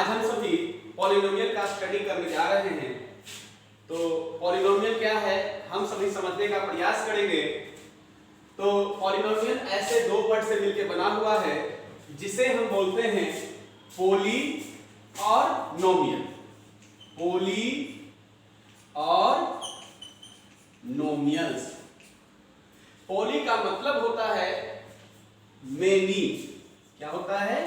आज हम सभी पॉलिनोमियल का स्टडी करने जा रहे हैं। तो पॉलिनोमियल क्या है हम सभी समझने का प्रयास करेंगे। तो पॉलिनोमियल ऐसे दो वर्ड से मिलकर बना हुआ है जिसे हम बोलते हैं पोली और नोमियल। पोली और नोमियल्स। पोली का मतलब होता है मेनी। क्या होता है?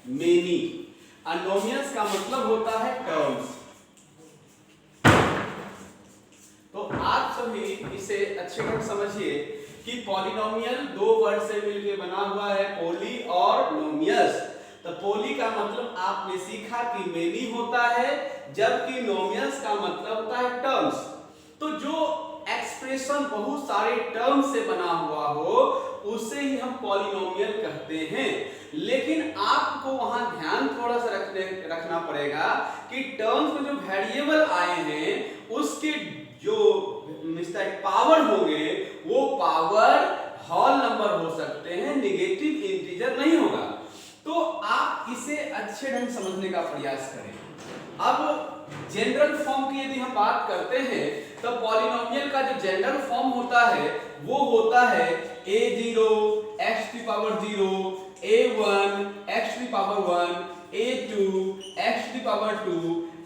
मेनी। और नोमियल्स का मतलब होता है टर्म्स। तो आप सभी इसे अच्छे ढंग समझिए कि पॉलिनोमियल दो वर्ड से मिलकर बना हुआ है, पोली और नोमियल्स। तो पोली का मतलब आपने सीखा कि मेनी होता है, जबकि नोमियल्स का मतलब होता है टर्म्स। तो जो एक्सप्रेशन बहुत सारे टर्म्स से बना हुआ हो उसे ही हम पॉलिनोमियल कहते हैं। लेकिन आपको वहां ध्यान थोड़ा सा रखना पड़ेगा कि टर्म्स में जो वेरिएबल आए हैं उसके जो पावर होंगे वो पावर होल नंबर हो सकते हैं, नेगेटिव इंटीजर नहीं होगा। तो आप इसे अच्छे ढंग समझने का प्रयास करें। अब जनरल फॉर्म की यदि हम बात करते हैं तो पॉलिनोमियल का जो जनरल फॉर्म होता है वो होता है a0 x की पावर 0, a1 x की पावर 1, a2 x की पावर 2,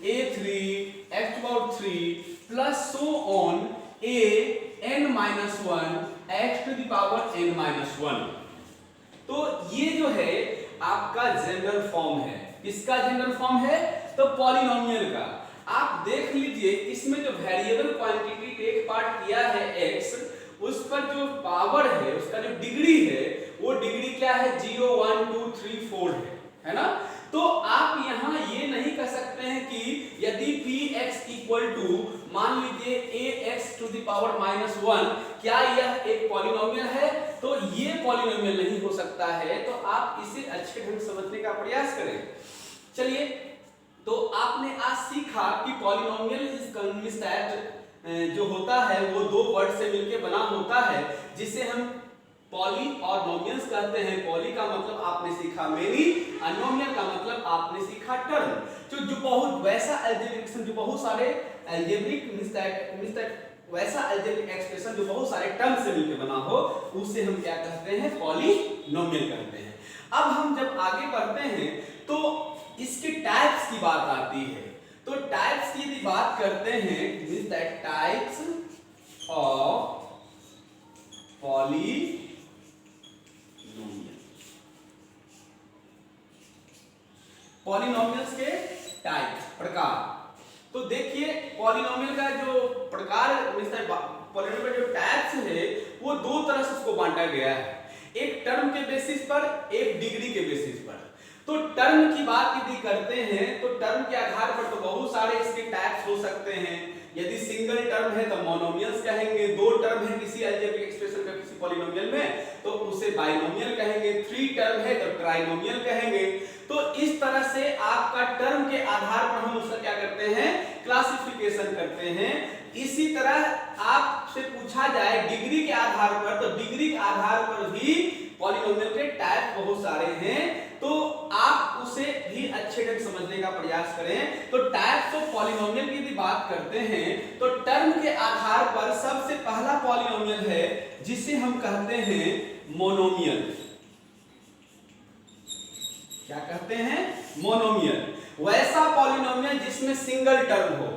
a3 x की power 3 plus so on an-1 x to the power n-1। तो ये जो है आपका जनरल फॉर्म है। किसका जनरल फॉर्म है? तो पॉलिनोमियल का। आप देख लीजिए इसमें जो वेरिएबल क्वांटिटी टेक पार्ट किया है x, उस पर जो पावर है उसका जो डिग्री है वो डिग्री क्या है? 0 1 2 3 4 है ना। तो आप यहां ये नहीं कह सकते हैं कि यदि px इक्वल टू मान लीजिए ax टू द पावर -1, क्या यह एक पॉलिनोमियल है? तो ये पॉलिनोमियल नहीं हो सकता है। तो आप इसे अच्छे ढंग से समझने का प्रयास करें। चलिए, तो आपने आज सीखा कि पॉलिनोमियल इज कंसिस्ट जो होता है वो दो वर्ड से मिलकर बना होता है जिसे हम पॉली और नोमियल्स कहते हैं। पॉली का मतलब आपने सीखा मेनी, और नोमियल का मतलब आपने सीखा टर्म। जो बहुत वैसा अलजेब्रिक जो बहुत सारे अलजेब्रिक वैसा अलजेब्रिक एक्सप्रेशन जो बहुत सारे टर्म से मिलकर बना हो उसे हम क्या कहते हैं? पॉलिनोमियल कहते हैं। अब हम जब आगे बढ़ते हैं तो इसके टाइप्स की बात आती है। तो टाइप्स की यदि बात करते हैं, means that types of polynomial. Polynomials के टाइप, प्रकार। तो देखिए पॉलिनोमियल का जो प्रकार मींस दैट पॉलिनोमियल जो टाइप्स है वो दो तरह से उसको बांटा गया है, एक टर्म के बेसिस पर, एक डिग्री के बेसिस पर। तो टर्म की बात यदि करते हैं तो टर्म के आधार पर तो बहुत सारे इसके टाइप्स हो सकते हैं। यदि सिंगल टर्म है तो मोनोमियल्स कहेंगे, दो टर्म है किसी अलजेब्रिक एक्सप्रेशन का किसी पॉलिनोमियल में तो उसे बाइनोमियल कहेंगे, थ्री टर्म है तो ट्राइनोमियल कहेंगे। तो इस तरह से आपका टर्म के आधार पर हम उसका क्या करते हैं? क्लासिफिकेशन करते हैं। इसी तरह आपसे पूछा जाए डिग्री के आधार पर, तो डिग्री के आधार पर भी पॉलिनोमियल के टाइप बहुत सारे हैं। तो आप उसे भी अच्छे ढंग समझने का प्रयास करें। तो टाइप्स ऑफ पॉलिनोमियल की यदि बात करते हैं तो टर्म के आधार पर सबसे पहला पॉलिनोमियल है जिसे हम कहते हैं मोनोमियल। क्या कहते हैं? मोनोमियल। वैसा पॉलिनोमियल जिसमें सिंगल टर्म हो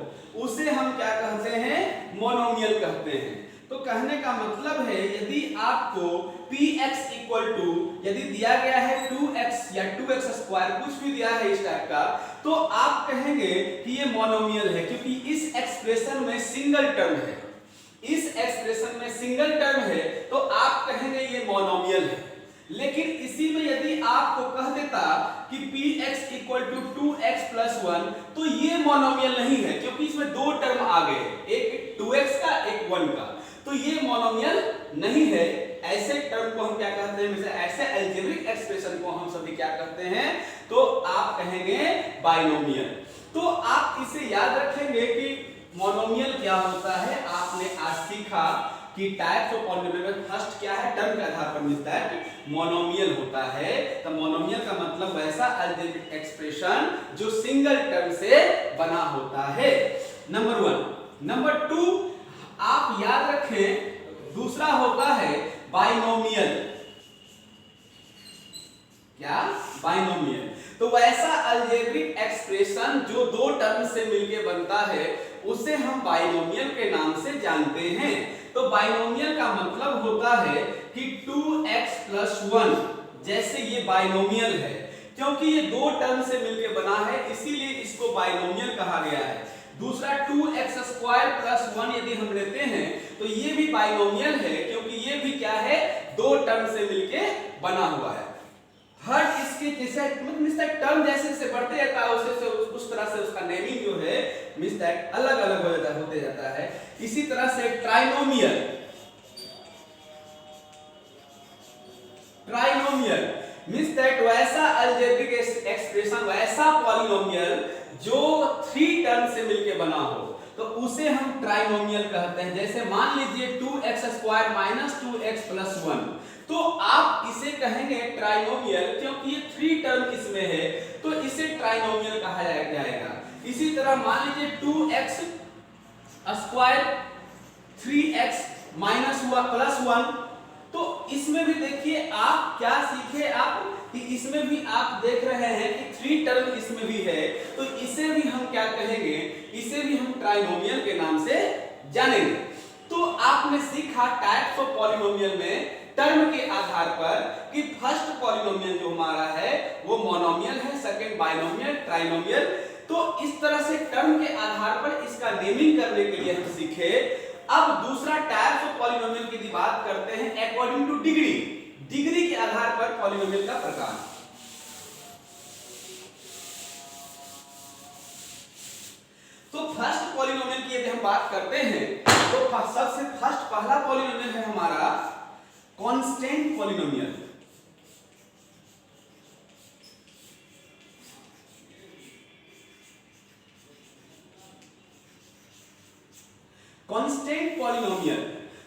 उसे हम क्या कहते हैं? मोनोमियल कहते हैं। तो कहने का मतलब है यदि आपको px इक्वल टू यदि दिया गया है 2x या 2x स्क्वायर कुछ भी दिया है इस टाइप का, तो आप कहेंगे कि ये मोनोमियल है क्योंकि इस एक्सप्रेशन में सिंगल टर्म है। इस एक्सप्रेशन में सिंगल टर्म है तो आप कहेंगे ये मोनोमियल है। लेकिन इसी में यदि आपको कह देता कि px equal to 2x plus 1 तो ये मोनोमियल नहीं है क्योंकि इसमें दो टर्म आ गए, एक 2x का एक 1 का, तो ये मोनोमियल नहीं है। ऐसे टर्म को हम क्या कहते हैं? ऐसे अलजेब्रिक एक्सप्रेशन को हम सभी क्या कहते हैं? तो आप कहेंगे बाइनोमियल। तो आप इसे याद रखेंगे कि मोनोमियल क्या होता है। आपने आज सीखा कि टाइप्स ऑफ पॉलिनोमियल में फर्स्ट क्या है, टर्म के आधार पर मींस दैट मोनोमियल होता है। तो मोनोमियल का मतलब वैसा अलजेब्रिक एक्सप्रेशन जो सिंगल टर्म से बना होता है, नंबर 1। नंबर 2 आप याद रखें, दूसरा होता है बाइनोमियल। क्या? बाइनोमियल। तो वैसा अलजेब्रिक एक्सप्रेशन जो दो टर्म से मिलके बनता है उसे हम बाइनोमियल के नाम से जानते हैं। तो बाइनोमियल का मतलब होता है कि 2x + 1, जैसे ये बाइनोमियल है क्योंकि ये दो टर्म से मिलके बना है इसीलिए इसको बाइनोमियल कहा गया है। दूसरा 2x² + 1 यदि हम लेते हैं तो ये भी बाइनोमियल है क्योंकि ये भी क्या है, दो टर्म से मिलके बना हुआ है। हर इसके जैसे मतलब टर्म जैसे जैसे बढ़ते जाता है उस तरह से उसका नेमिंग जो है मींस दैट अलग अलग होते जाता है। इसी तरह से ट्राइनोमियल, ट्राइनोमियल मींस दैट वैसा अलजेब्रिक एक्सप्रेशन, वैसा पॉलिनोमियल जो 3 टर्म से मिलके बना हो तो उसे हम ट्राइनोमियल कहते हैं। जैसे मान लीजिए 2x² - 2x + 1, तो आप इसे कहेंगे ट्राइनोमियल क्योंकि ये 3 टर्म इसमें है तो इसे ट्राइनोमियल कहा जाएगा। इसी तरह मान लीजिए 2x² 3x - 1, तो इसमें भी देखिए आप क्या सीखे आप कि इसमें भी आप देख रहे हैं कि 3 टर्म इसमें भी है तो इसे भी हम क्या कहेंगे, इसे भी हम ट्राइनोमियल के नाम से जानेंगे। तो आपने सीखा टाइप्स ऑफ पॉलिनोमियल में टर्म के आधार पर कि फर्स्ट पॉलिनोमियल जो हमारा है वो मोनोमियल है, सेकंड बाइनोमियल, ट्राइनोमियल। तो इस तरह से टर्म के आधार पर इसका नेमिंग करने के लिए हम सीखे। अब दूसरा टाइप्स ऑफ पॉलिनोमियल की बात करते हैं अकॉर्डिंग टू डिग्री, डिग्री के आधार पर पॉलिनोमियल का प्रकार। तो फर्स्ट पॉलिनोमियल की यदि हम बात करते हैं तो सबसे फर्स्ट पहला पॉलिनोमियल है हमारा कांस्टेंट पॉलिनोमियल। कांस्टेंट पॉलिनोमियल,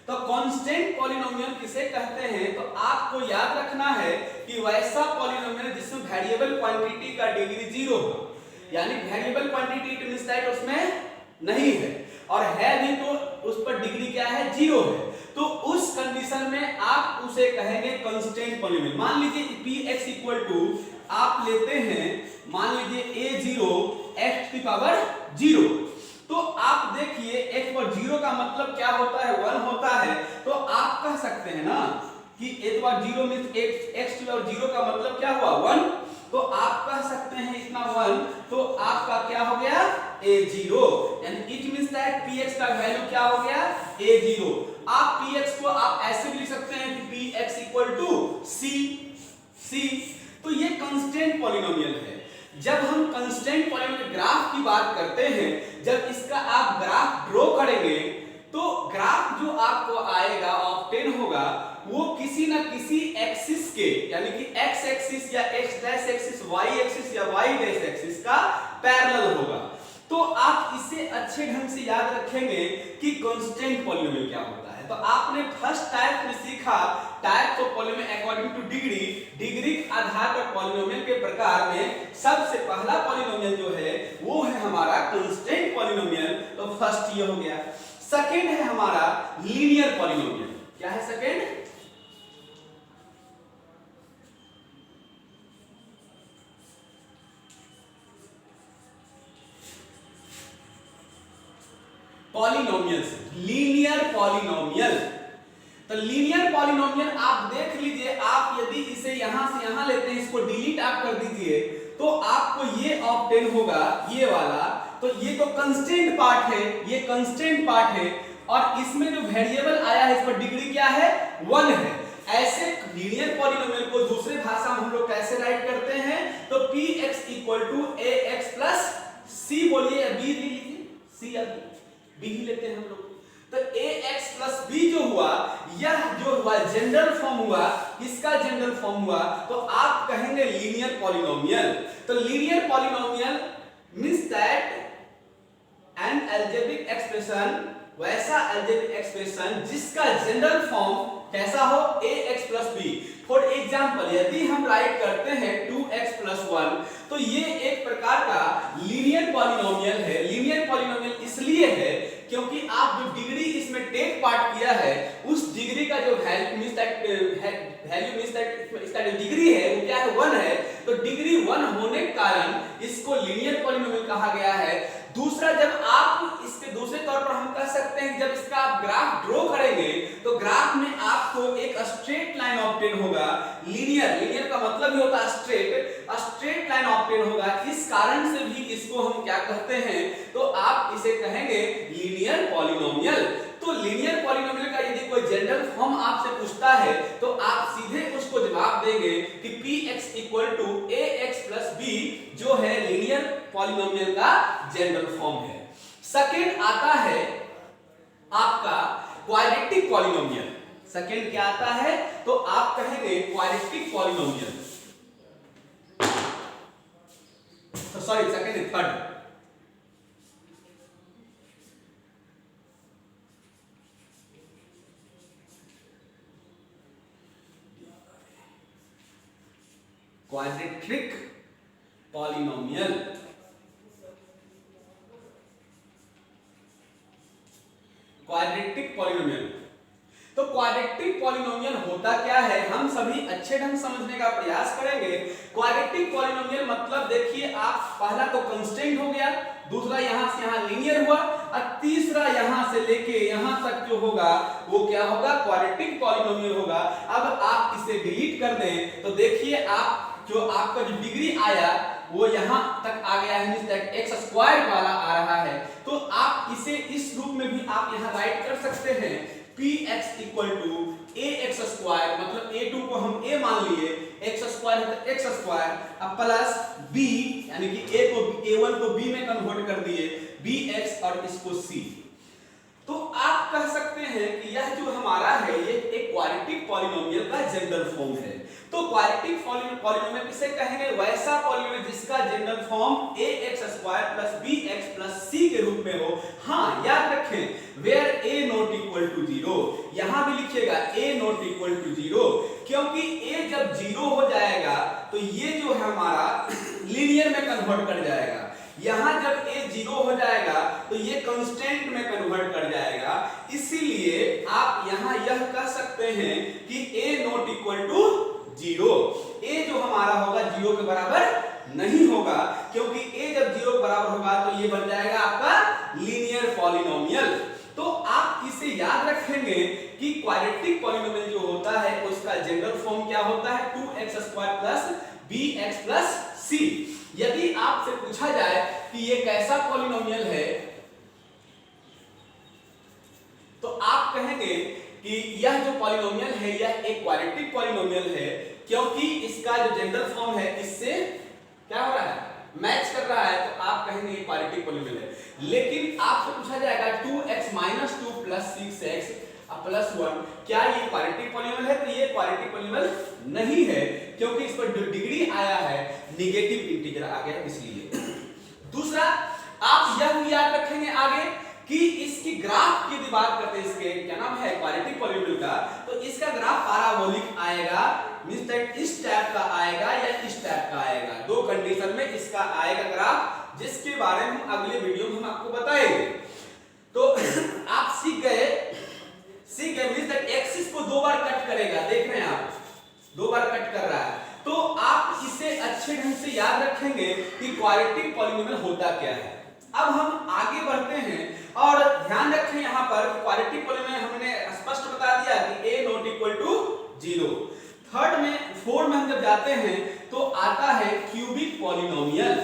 तो कांस्टेंट पॉलिनोमियल किसे कहते हैं, तो आपको याद रखना है कि वैसा पॉलिनोमियल जिसमें वेरिएबल क्वांटिटी का डिग्री 0 हो, यानी variable quantity it means that उसमें नहीं है और है भी तो उस पर डिग्री क्या है, 0 है। तो उस कंडीशन में आप उसे कहेंगे कांस्टेंट पॉलिनोमियल। मान लीजिए px = आप लेते हैं, मान लीजिए a0 x⁻0, तो आप देखिए x पर 0 का मतलब क्या होता है, 1 होता है। तो आप कह सकते हैं ना कि a⁻0 मींस x⁻0 का मतलब क्या हुआ, 1। तो आप कह सकते हैं इतना 1, तो आपका क्या हो गया, a0, यानी इट मींस दैट px का वैल्यू क्या हो गया, a0। आप px को आप ऐसे भी लिख सकते हैं कि px = c। तो ये कांस्टेंट पॉलिनोमियल है। जब हम कांस्टेंट पॉलिनोमियल ग्राफ की बात करते हैं, जब इसका आप ग्राफ ड्रॉ करेंगे तो ग्राफ जो आपको आएगा ऑब्टेन होगा वो किसी ना किसी एक्सिस के, यानी कि x एक्सिस या x dash axis, y axis या y डैश एक्सिस का पैरेलल होगा। तो आप इसे अच्छे ढंग से याद रखेंगे कि कांस्टेंट पॉलिनोमियल क्या होता है। तो आपने फर्स्ट टाइप में सीखा types of polynomial according two degree, degree के आधार पर पॉलिनोमियल के प्रकार में सबसे पहला पॉलिनोमियल जो है वो है हमारा कांस्टेंट पॉलिनोमियल। तो फर्स्ट ये हो गया। सेकंड है हमारा लीनियर पॉलिनोमियल। क्या है सेकंड, पॉलिनोमियल्स, लीनियर पॉलिनोमियल। तो लीनियर पॉलिनोमियल आप देख लीजिए, आप यदि इसे यहां से यहां लेते हैं, इसको डिलीट आप कर दीजिए तो आपको ये ऑब्टेन होगा, ये वाला। तो ये तो कांस्टेंट पार्ट है, ये कांस्टेंट पार्ट है और इसमें जो वेरिएबल आया है इस पर डिग्री क्या है, 1 है। ऐसे लीनियर पॉलिनोमियल को दूसरे भाषा में हम लोग कैसे राइट करते हैं, तो px = ax + c बोलिए या b लीजिए, c या b ही लेते हैं हम लोग। तो ax + b जो हुआ, यह जो हुआ जनरल फॉर्म हुआ, इसका जनरल फॉर्म हुआ, तो आप कहेंगे लीनियर पॉलिनोमियल। तो linear polynomial means that an algebraic expression वैसा अलजेब्रिक एक्सप्रेशन जिसका जनरल फॉर्म कैसा हो ax plus b। For example यदि हम राइट करते हैं 2x plus 1 तो ये एक प्रकार का लीनियर पॉलिनोमियल है। लीनियर पॉलिनोमियल इसलिए है क्योंकि आप जो डिग्री इसमें टेक पार्ट किया है उस डिग्री का जो वैल्यू मींस दैट इसका जो डिग्री है वो क्या है 1 है। तो डिग्री 1 होने के कारण इसको लीनियर पॉलिनोमियल कहा गया है। दूसरा, जब आप इसके दूसरे तौर पर हम कह सकते हैं जब इसका आप ग्राफ ड्रॉ करेंगे तो ग्राफ में आपको एक स्ट्रेट लाइन ऑब्टेन होगा। लीनियर का मतलब ही होता है स्ट्रेट लाइन ऑब्टेन होगा। इस कारण से भी इसको हम क्या कहते हैं तो आप इसे कहेंगे लीनियर पॉलिनोमियल। तो लीनियर पॉलिनोमियल का यदि कोई जनरल फॉर्म आपसे पूछता है तो आप सीधे उसको जवाब देंगे कि px = ax + b जो है लीनियर पॉलिनोमियल का जनरल फॉर्म है। सेकंड आता है आपका क्वाड्रेटिक पॉलिनोमियल। सेकंड क्या आता है तो आप कहेंगे quadratic polynomial. Sorry second third quadratic polynomial. Quadratic polynomial तो क्वाड्रेटिक पॉलिनोमियल होता क्या है हम सभी अच्छे ढंग समझने का प्रयास करेंगे। क्वाड्रेटिक पॉलिनोमियल मतलब देखिए आप पहला तो कांस्टेंट हो गया, दूसरा यहां से यहां लीनियर हुआ और तीसरा यहां से लेके यहां तक जो होगा वो क्या होगा क्वाड्रेटिक पॉलिनोमियल होगा। अब आप इसे डिलीट कर दें तो देखिए आप जो आपका जो डिग्री आया वो यहां तक आ गया है मींस दैट x² वाला आ रहा है। तो आप इसे इस रूप में भी आप यहां राइट कर सकते हैं px = ax² मतलब a2 को हम a मान लिए, x² है तो x² अब प्लस b यानी कि a1 को b में कन्वर्ट कर दिए bx और इसको c। तो आप कह सकते हैं कि यह जो हमारा है ये एक क्वाड्रेटिक पॉलिनोमियल का जनरल फॉर्म है। तो क्वाड्रेटिक पॉलिनोमियल किसे कहेंगे वैसा पॉलिनोमियल जिसका general form ax² + bx + c के रूप में हो। हाँ याद रखें where a ≠ 0 यहां भी लिखिएगा a ≠ 0 क्योंकि a जब 0 हो जाएगा तो ये जो है हमारा लीनियर में कन्वर्ट कर जाएगा। यहां जब a 0 हो जाएगा तो ये कांस्टेंट में कन्वर्ट कर जाएगा। इसीलिए आप यहां यह कह सकते हैं कि a ≠ 0। a जो हमारा होगा 0 के बराबर नहीं होगा क्योंकि a जब 0 के बराबर होगा तो ये बन जाएगा आपका लीनियर पॉलिनोमियल। तो आप इसे याद रखेंगे कि क्वाड्रेटिक पॉलिनोमियल जो होता है उसका जनरल फॉर्म क्या होता है 2x² + bx + c। यदि आपसे पूछा जाए कि ये कैसा पॉलिनोमियल है तो आप कहेंगे कि यह जो पॉलिनोमियल है यह एक क्वाड्रेटिक पॉलिनोमियल है क्योंकि इसका जो जनरल फॉर्म है इससे क्या हो रहा है मैच कर रहा है। तो आप कहेंगे ये क्वाड्रेटिक पॉलिनोमियल है। लेकिन आपसे पूछा जाएगा 2x - 2 + 6x + 1 क्या ये क्वाड्रेटिक पॉलिनोमियल है तो ये क्वाड्रेटिक पॉलिनोमियल नहीं है क्योंकि इस पर जो डिग्री आया है नेगेटिव इंटीजर आ गया इसलिए। दूसरा आप यह भी याद रखेंगे आगे कि इसकी ग्राफ की यदि बात करते हैं इसके क्या नाम है क्वाड्रेटिक पॉलिनोमियल का तो इसका ग्राफ पैराबोलिक आएगा मींस दैट इस टाइप का आएगा या इस टाइप का आएगा। दो कंडीशन में इसका आएगा ग्राफ जिसके बारे में हम अगले वीडियो में हम आपको बताएंगे। तो आप सीख गए मींस दैट एक्सिस को दो बार कट करेगा, देख रहे हैं आप दो बार कट कर रहा है। तो आप इसे अच्छे ढंग से याद रखेंगे कि क्वाड्रेटिक पॉलिनोमियल होता क्या है। अब हम आगे बढ़ते हैं और ध्यान रखें यहां पर क्वाड्रेटिक पॉलिनोमियल हमने स्पष्ट बता दिया कि a ≠ 0। थर्ड में फोर्थ में हम जब जाते हैं तो आता है क्यूबिक पॉलिनोमियल।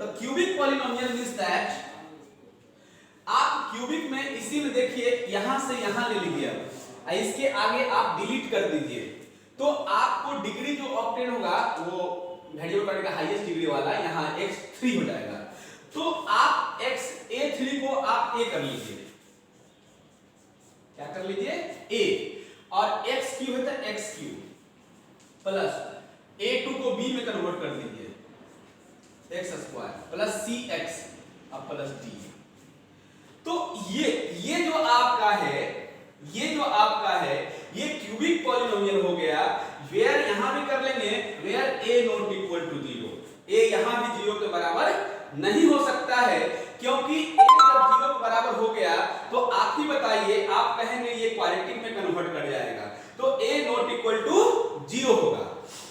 तो क्यूबिक पॉलिनोमियल मींस दैट आप क्यूबिक में इसी में देखिए यहां से यहां ले लीजिए इसके आगे आप डिलीट कर दीजिए तो आपको डिग्री जो ऑब्टेन होगा वो वेरिएबल पॉइंट का हाईएस्ट डिग्री वाला यहां x3 हो जाएगा। तो आप a3 को आप a कर लीजिए, क्या कर लीजिए a और x3 है तो x3 प्लस a2 को b में कन्वर्ट कर दीजिए एक्स स्क्वायर प्लस सी एक्स अब प्लस डी। तो ये जो आपका है ये क्यूबिक पॉलिनोमियल हो गया। वेयर यहां भी कर लेंगे, where A not equal to 0, A यहां भी 0 के बराबर नहीं हो सकता है, क्योंकि ए जब 0 के बराबर हो गया तो आप ही बताइए, आप कहेंगे ये क्वाड्रेटिक में कन्वर्ट कर जाएगा, तो ए नॉट इक्वल टू 0 होगा।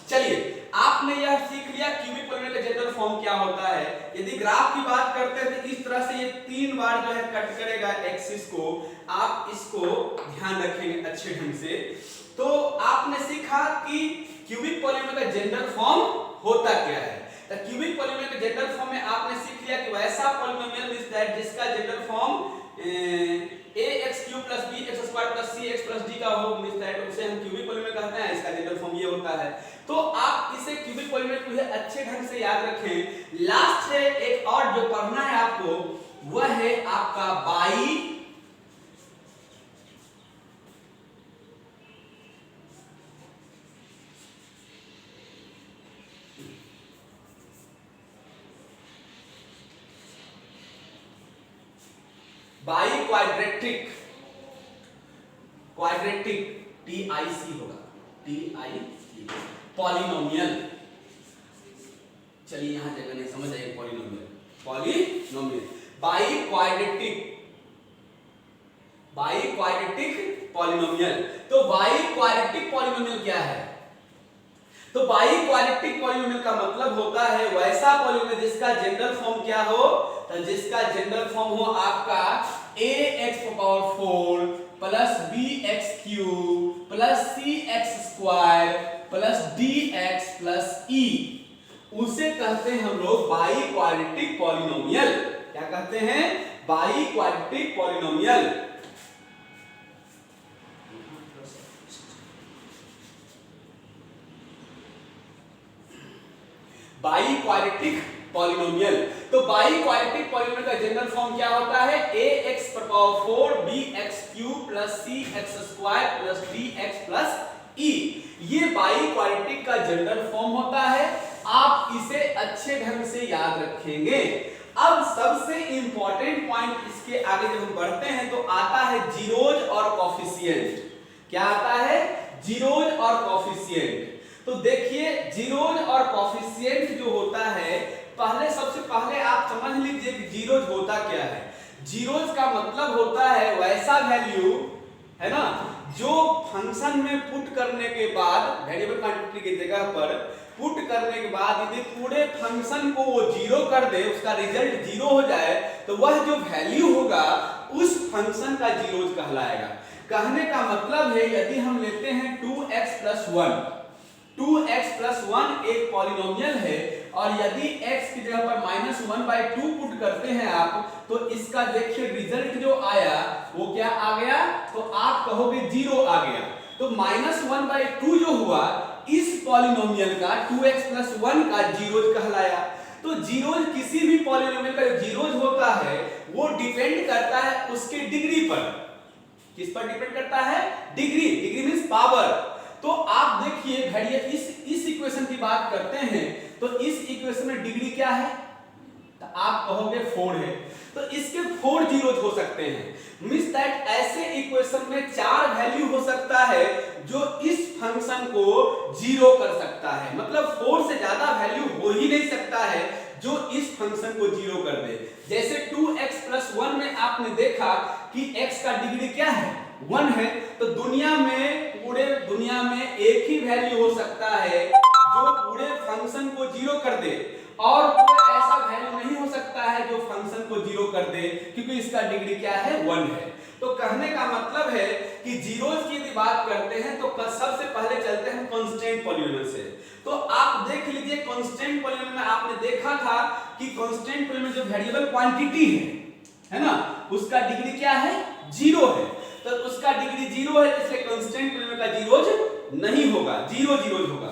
चलिए आपने यह सीख लिया क्यूबिक पॉलिनोमियल का जनरल फॉर्म क्या होता है। यदि ग्राफ की बात करते हैं तो इस तरह से ये 3 बार जो है कट करेगा एक्सिस को, आप इसको ध्यान रखेंगे अच्छे ढंग से। तो आपने सीखा कि क्यूबिक पॉलिनोमियल का जनरल फॉर्म होता क्या है। तो क्यूबिक पॉलिनोमियल के जनरल फॉर्म में आपने सीख लिया कि वैसा पॉलिनोमियल इज दैट जिसका general form ax³ + bx² + cx + d का हो, मींस दैट उसे हम क्यूबिक पॉलिनोमियल कहते हैं, इसका जनरल फॉर्म ये होता है। तो आप इसे क्यूबिक पॉलिनोमियल को अच्छे ढंग से याद रखें। लास्ट है एक और जो पढ़ना है आपको, वह है आपका बाई क्वाड्रेटिक TIC होगा, TIC पॉलिनोमियल। चलिए यहां जगह नहीं समझ आएगी, पॉलिनोमियल बाई क्वाड्रेटिक पॉलिनोमियल। तो बाई क्वाड्रेटिक पॉलिनोमियल क्या है? तो बाई क्वाड्रेटिक पॉलिनोमियल का मतलब होता है वैसा पॉलिनोमियल जिसका जनरल फॉर्म क्या हो, तो जिसका जनरल फॉर्म हो आपका ax⁴ plus bx³ plus cx² plus dx plus e, उसे कहते हैं हम लोग बाई क्वाड्रेटिक पॉलिनोमियल। क्या कहते हैं? By quadratic polynomial. By quadratic polynomial. तो बाई क्वाड्रेटिक पॉलिनोमियल का जनरल फॉर्म क्या होता है? ax⁴ bx³ plus cx² plus dx plus e। ये बाई क्वाड्रेटिक का जनरल फॉर्म होता है। आप इसे अच्छे ढंग से याद रखेंगे। अब सबसे इंपॉर्टेंट पॉइंट इसके आगे जब हम बढ़ते हैं तो आता है जीरोज और कॉफिशिएंट। क्या आता है? जीरोज और कॉफिशिएंट। तो देखिए जीरोज और कॉफिशिएंट जो होता है, सबसे पहले आप समझ लीजिए कि जीरोज होता क्या है। जीरोज का मतलब होता है वैसा वैल्यू, है ना, जो फंक्शन में पुट करने के बाद, वेरिएबल क्वांटिटी की जगह पर पुट करने के बाद यदि पूरे फंक्शन को वो 0 कर दे, उसका रिजल्ट 0 हो जाए, तो वह जो वैल्यू होगा उस फंक्शन का जीरोज कहलाएगा। कहने का मतलब है यदि हम लेते हैं 2x + 1 एक पॉलिनोमियल है, और यदि x की जगह पर -1/2 पुट करते हैं आप, तो इसका देखिए रिजल्ट जो आया वो क्या आ गया? तो आप कहोगे 0 आ गया। तो -1/2 जो हुआ इस पॉलिनोमियल का 2x + 1 का जीरोज कहलाया। तो जीरोज किसी भी पॉलिनोमियल का जीरोज होता है वो डिपेंड करता है उसके डिग्री पर। किस पर डिपेंड करता है? Degree means power. तो आप देखिए भैया इस इक्वेशन की बात करते हैं, तो इस इक्वेशन में डिग्री क्या है? तो आप कहोगे 4 है। तो इसके 4 जीरोज हो सकते हैं। मींस दैट ऐसे इक्वेशन में 4 वैल्यू हो सकता है जो इस फंक्शन को 0 कर सकता है। मतलब 4 से ज्यादा वैल्यू हो ही नहीं सकता है जो इस फंक्शन को 0 कर दे। जैसे 2x + 1 में आपने देखा कि x का डिग्री क्या है? 1 है। तो पूरे दुनिया में एक ही वैल्यू हो सकता है जो पूरे फंक्शन को 0 कर दे, और कोई ऐसा वैल्यू नहीं हो सकता है जो फंक्शन को 0 कर दे, क्योंकि इसका डिग्री क्या है? 1 है। तो कहने का मतलब है कि जीरोज की यदि बात करते हैं तो सबसे पहले चलते हैं कांस्टेंट पॉलिनोमियल से। तो आप देख लीजिए कांस्टेंट पॉलिनोमियल में आपने देखा था कि कांस्टेंट पॉलिनोमियल जो वेरिएबल क्वांटिटी है ना, उसका डिग्री क्या है? 0 है। तो उसका डिग्री 0 है, इसलिए कांस्टेंट पॉलिनोमियल का जीरोज नहीं होगा, 0 जीरोज होगा।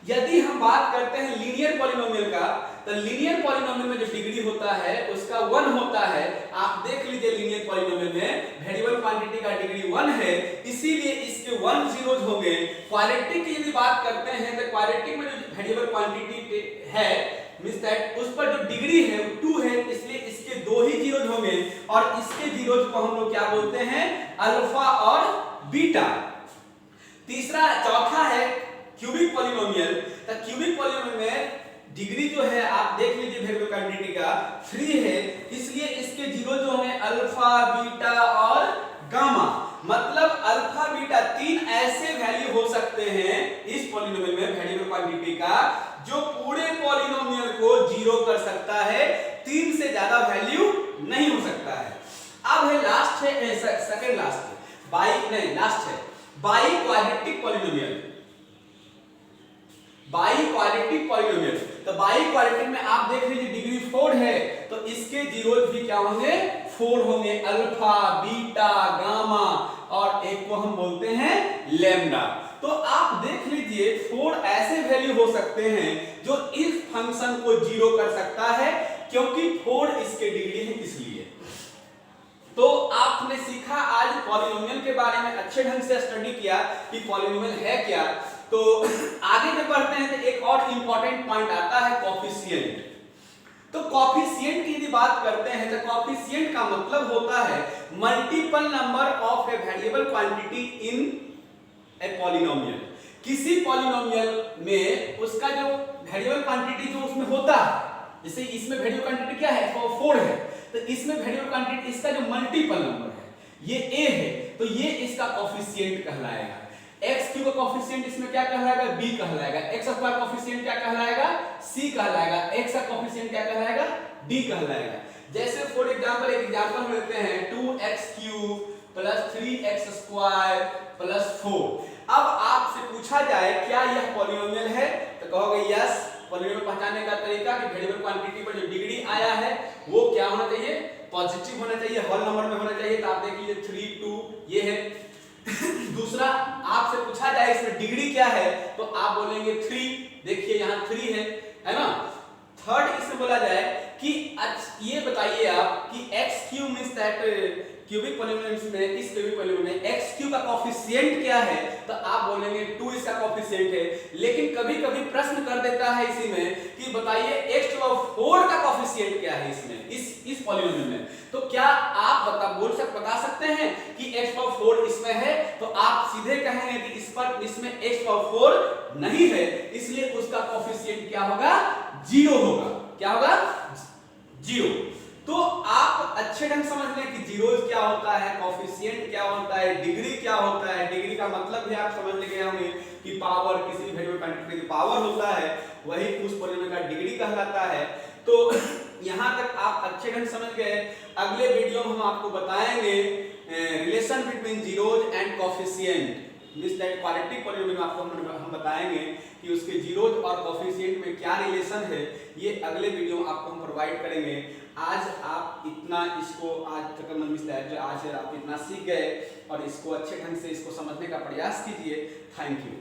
यदि हम बात करते हैं लीनियर पॉलिनोमियल का, तो लीनियर पॉलिनोमियल में जो डिग्री होता है उसका 1 होता है। आप देख लीजिए लीनियर पॉलिनोमियल में वेरिएबल क्वांटिटी का डिग्री 1 है, इसीलिए इसके 1 जीरोज होंगे। क्वाड्रेटिक की यदि बात करते हैं तो क्वाड्रेटिक में जो वेरिएबल क्वांटिटी है मींस दैट उस पर जो डिग्री है वो 2 है, इसलिए इसके 2 ही जीरोज होंगे और इसके जीरोज को हम लोग क्या बोलते हैं, अल्फा और बीटा। तीसरा चौथा है क्यूबिक पॉलिनोमियल। तो क्यूबिक पॉलिनोमियल में डिग्री जो है आप देख लीजिए वेरिएबल क्वांटिटी का 3 है, इसलिए इसके जीरो जो होंगे अल्फा बीटा और गामा। मतलब अल्फा बीटा 3 ऐसे वैल्यू हो सकते हैं इस पॉलिनोमियल में वेरिएबल क्वांटिटी का जो पूरे पॉलिनोमियल को जीरो कर सकता है, 3 से ज्यादा वैल्यू नहीं हो सकता है। अब है लास्ट है सेकंड लास्ट है लास्ट है by quadratic polynomial. By quadratic polynomial, तो बाई क्वाड्रेटिक में आप देख लीजिए डिग्री 4 है, तो इसके जीरोज भी क्या होंगे, 4 होंगे, अल्फा बीटा गामा और एक को हम बोलते हैं लैम्डा। तो आप देख लीजिए 4 ऐसे वैल्यू हो सकते हैं जो इस फंक्शन को जीरो कर सकता है, क्योंकि 4 इसके डिग्री है इसलिए। तो आपने सीखा आज पॉलिनोमियल के बारे में, अच्छे ढंग से स्टडी किया कि पॉलिनोमियल है क्या। तो आगे में बढ़ते हैं तो एक और इंपॉर्टेंट पॉइंट आता है कोफिशिएंट। तो कोफिशिएंट की यदि बात करते हैं तो कोफिशिएंट का मतलब होता है multiple number of a variable quantity in a polynomial. किसी पॉलिनोमियल में उसका जो वेरिएबल क्वांटिटी जो उसमें होता है, जैसे इसमें वेरिएबल क्वांटिटी क्या है, 4 है, तो इसमें वेरिएबल क्वांटिटी इसका जो मल्टीपल नंबर है ये a है, तो ये इसका कोफिशिएंट कहलाएगा। x क्यूब का कोफिशिएंट इसमें क्या कहलाएगा, b कहलाएगा। x स्क्वायर कोफिशिएंट क्या कहलाएगा, c कहलाएगा। x का कोफिशिएंट क्या कहलाएगा, d कहलाएगा। जैसे फॉर एग्जांपल एक एग्जांपल लेते हैं 2x cube plus 3x square plus 4। अब आपसे पूछा जाए क्या यह पॉलिनोमियल है, तो कहोगे यस। पॉलिनोमियल पहचानने का तरीका कि वेरिएबल क्वांटिटी पर जो डिग्री आया है वो क्या होना चाहिए, पॉजिटिव होना चाहिए, होल नंबर में होना चाहिए। तो आप देख लीजिए 3 2 ये है। दूसरा आपसे पूछा जाए इसमें डिग्री क्या है, तो आप बोलेंगे 3। देखिए यहाँ 3 है ना। थर्ड इसमें बोला जाए कि ये बताइए आप कि x cube means that cubic polynomial में, इस क्यूबिक पॉलिनोमियल में x क्यूब का कोफिशिएंट क्या है, तो आप बोलेंगे 2 इसका कोफिशिएंट है। लेकिन कभी-कभी प्रश्न कर देता है इसी में कि बताइए x⁴ का कोफिशिएंट क्या है इसमें, इस पॉलिनोमियल में। तो क्या आप बता सकते हैं कि x⁴ इसमें है, तो आप सीधे कहेंगे कि इसमें x⁴ नहीं है, इसलिए उसका कोफिशिएंट क्या होगा, 0 होगा। क्या होगा, 0। तो आप अच्छे ढंग समझ लें कि जीरोज क्या होता है, कोफिशिएंट क्या होता है, डिग्री क्या होता है। डिग्री का मतलब भी आप समझ गए होंगे कि पावर, किसी भी वेरिएबल क्वांटिटी की पावर होता है, वही उस पॉलिनोमियल का डिग्री कहलाता है। तो यहाँ तक आप अच्छे ढंग समझ गए। अगले वीडियो में हम आपको बताएंगे relation between zeros and coefficient. Means that quadratic polynomial में आपको हम बताएंगे कि उसके जीरोज और कोफिशिएंट में क्या रिलेशन है, ये अगले वीडियो में आपको हम प्रोवाइड करेंगे। आज आप इतना इसको आज तक आज आप इतना सीख गए और इसको अच्छे ढंग से इसको समझने का प्रयास कीजिए। Thank you.